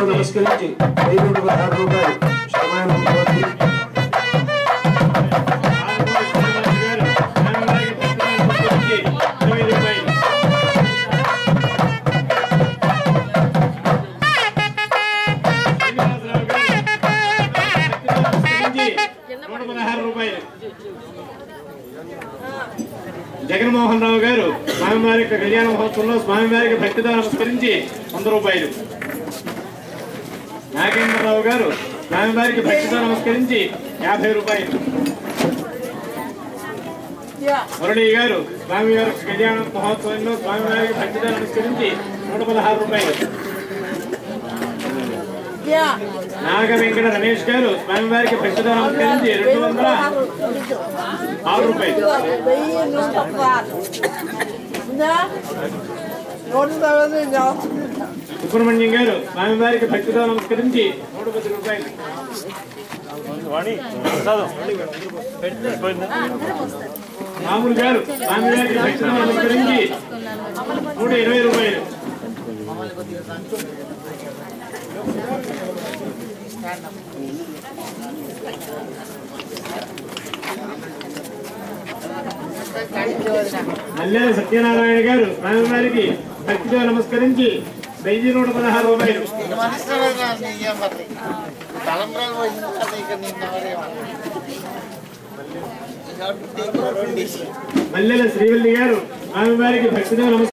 నమస్కరించి 516 రూపాయలు శతమానం భవతి. జగన్మోహన్ రావు గారు స్వామివారి యొక్క కళ్యాణ మహోత్సవంలో స్వామివారికి భక్తితో నమస్కరించి 100 రూపాయలు. నాగేంద్రరావు గారు స్వామివారికి భక్తితో నమస్కరించి 50 రూపాయలు. మురళి గారు స్వామివారి కళ్యాణ మహోత్సవంలో స్వామివారికి భక్తితో నమస్కరించి 116 రూపాయలు. నాగ వెంకట రమేష్ గారు స్వామివారికి భక్తితో నమస్కరించి 206 రూపాయలు. సుబ్రహ్మణ్యం గారు స్వామివారికి భక్తితో నమస్కరించి 110 రూపాయలు. రాములు గారు స్వామివారికి భక్తితో నమస్కరించి 120 రూపాయలు. మల్లెల సత్యనారాయణ గారు స్వామివారికి భక్తితో నమస్కరించి 1116 రూపాయలు. మల్లెల శ్రీవల్లి గారు స్వామివారికి భక్తితో నమస్కరించి